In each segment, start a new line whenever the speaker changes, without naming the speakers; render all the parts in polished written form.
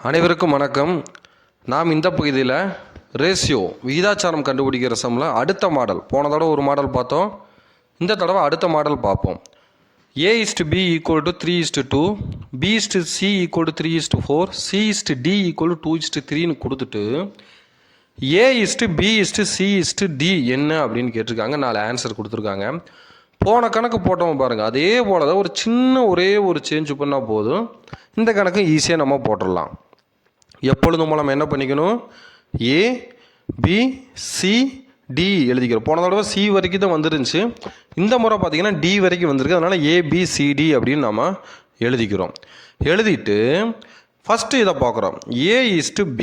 அனைவருக்கும் வணக்கம். நாம் இந்த பகுதியில் ரேஷியோ விகிதாச்சாரம் கண்டுபிடிக்கிற சம்மில் அடுத்த மாடல், போன தடவை ஒரு மாடல் பார்த்தோம், இந்த தடவை அடுத்த மாடல் பார்ப்போம். A/B = 3:2, B/C = 3:4, C/D = 2:3ன்னு கொடுத்துட்டு A/B/C/D என்ன அப்படின்னு கேட்டிருக்காங்க. 4 ஆன்சர் கொடுத்துருக்காங்க. போன கணக்கு போட்டோம் பாருங்கள், அதே போல் தான் ஒரே ஒரு சேஞ்ச் பண்ணால் போதும். இந்த கணக்கு ஈஸியாக நம்ம போட்டுடலாம். எப்பொழுதும் மூலம் என்ன பண்ணிக்கணும், A/B/C/D எழுதிக்கிறோம். போன தடவை C வரைக்கும் தான் வந்துருந்துச்சு, இந்த முறை பார்த்திங்கன்னா D வரைக்கும் வந்திருக்கு. அதனால் A/B/C/D அப்படின்னு நம்ம எழுதிக்கிறோம். எழுதிட்டு ஃபஸ்ட்டு இதை பார்க்குறோம், A/B.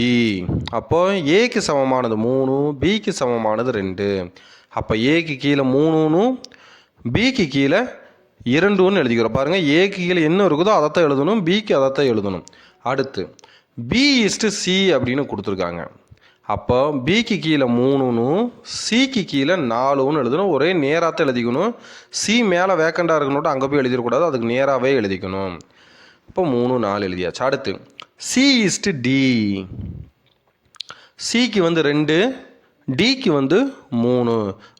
அப்போ ஏக்கு சமமானது 3, பிக்கு சமமானது 2. அப்போ ஏக்கு கீழே 3ன்னு பிக்கு கீழே 2ன்னு எழுதிக்கிறோம். பாருங்கள், ஏக்கு கீழே என்ன இருக்குதோ அதைத்தான் எழுதணும், பிக்கு அதைத்தான் எழுதணும். அடுத்து B/C அப்படின்னு கொடுத்துருக்காங்க. அப்போ பிக்கு கீழே 3ன்னு சிக்கு கீழே 4ன்னு எழுதணும். ஒரே நேராக எழுதிக்கணும். சி மேலே வேக்கண்டாக இருக்கணும், அங்கே போய் எழுதிடக்கூடாது, அதுக்கு நேராகவே எழுதிக்கணும். இப்போ 3, 4 எழுதியாச்சு. அடுத்து C/D. சிக்கு 2, டிக்கு 3.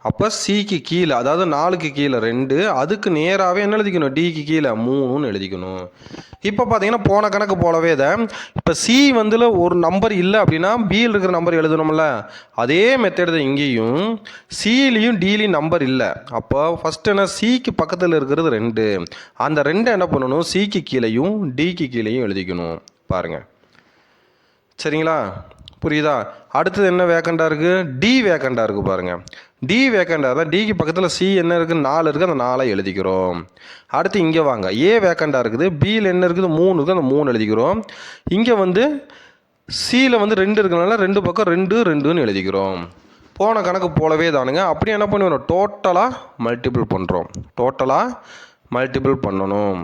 அப்போ சிக்கு கீழே, அதாவது 4க்கு கீழே 2, அதுக்கு நேராகவே என்ன எழுதிக்கணும், டிக்கு கீழே 3ன்னு எழுதிக்கணும். இப்போ பார்த்தீங்கன்னா போன கணக்கு போலவே தான். இப்போ சி ஒரு நம்பர் இல்லை அப்படின்னா பியில் இருக்கிற நம்பர் எழுதணும்ல, அதே மெத்தட் தான் இங்கேயும். சிலையும் டிலையும் நம்பர் இல்லை. அப்போ ஃபஸ்ட்டு என்ன, சிக்கு பக்கத்தில் இருக்கிறது 2, அந்த 2 என்ன பண்ணணும், சிக்கு கீழேயும் டிக்கு கீழேயும் எழுதிக்கணும். பாருங்கள், சரிங்களா, புரியுதா? அடுத்தது என்ன வேக்கண்டாக இருக்குது, டி வேக்கண்டாக இருக்குது. பாருங்கள், டி வேக்கண்டாக தான். டிக்கு பக்கத்தில் சி என்ன இருக்குது, 4 இருக்குது, அந்த 4 எழுதிக்கிறோம். அடுத்து இங்கே வாங்க, ஏ வேக்கண்டாக இருக்குது, பியில் என்ன இருக்குது, 3 இருக்குது, அந்த 3 எழுதிக்கிறோம். இங்கே சியில் 2 இருக்கிறனால 2 பக்கம் 2, 2ன்னு எழுதிக்கிறோம். போன கணக்கு போலவே தானுங்க. அப்படி என்ன பண்ணுவோம், டோட்டலாக மல்டிபிள் பண்ணணும்.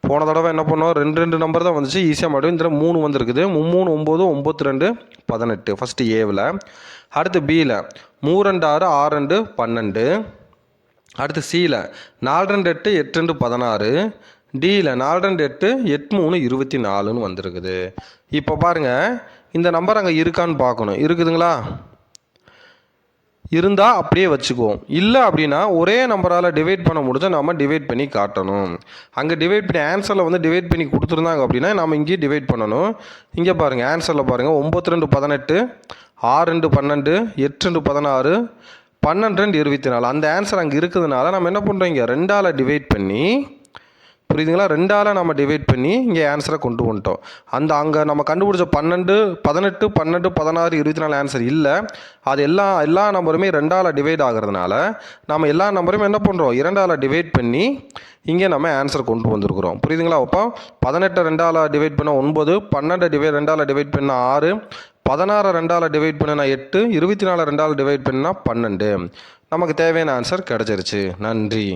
போன தடவை என்ன பண்ணோம், 2 நம்பர் தான் வந்துச்சு, ஈஸியாக மாட்டோம். இந்த 3 வந்துருக்குது. 3, 9, 9, 2, 18. ஃபஸ்ட்டு ஏவில். அடுத்து பியில் 3, 2, 6, 6, 2, 12. அடுத்து சியில் 4, 2, 8, 8, 2, 16. டியில் 4, 2, 8, 8, 3, 24ன்னு வந்துருக்குது. இப்போ பாருங்கள், இந்த நம்பர் அங்கே இருக்கான்னு பார்க்கணும். இருக்குதுங்களா? இருந்தால் அப்படியே வச்சுக்குவோம். இல்லை அப்படின்னா ஒரே நம்பரால் டிவைட் பண்ண முடிஞ்சால் நம்ம டிவைட் பண்ணி காட்டணும். அங்கே டிவைட் பண்ணி ஆன்சரில் டிவைட் பண்ணி கொடுத்துருந்தாங்க அப்படின்னா நம்ம இங்கேயே டிவைட் பண்ணணும். இங்கே பாருங்கள், ஆன்சரில் பாருங்கள், 9, 2, 18, 6, 2, 12, 8, 2, 16, 12, 2, 24. அந்த ஆன்சர் அங்கே இருக்கிறதுனால நம்ம என்ன பண்ணுறோம், இங்கே 2ஆல் டிவைட் பண்ணி, புரியுதுங்களா, 2ஆல் நம்ம டிவைட் பண்ணி இங்கே ஆன்சரை கொண்டு வந்துட்டோம். அங்கே நம்ம கண்டுபிடிச்ச 12, 18, 12, 16, 24 ஆன்சர் இல்லை. அது எல்லா நம்பருமே 2ஆல் டிவைட் ஆகிறதுனால நம்ம எல்லா நம்பருமே என்ன பண்ணுறோம், 2ஆல் டிவைட் பண்ணி இங்கே நம்ம ஆன்சர் கொண்டு வந்திருக்கிறோம். புரியுதுங்களா? அப்போ 18 2ஆல் டிவைட் பண்ண 9, 12 2ஆல் டிவைட் பண்ண 6, 16 2ஆல் டிவைட் பண்ண 8, 24 2ஆல் டிவைட் பண்ணால் 12. நமக்கு தேவையான ஆன்சர் கிடச்சிருச்சு. நன்றி.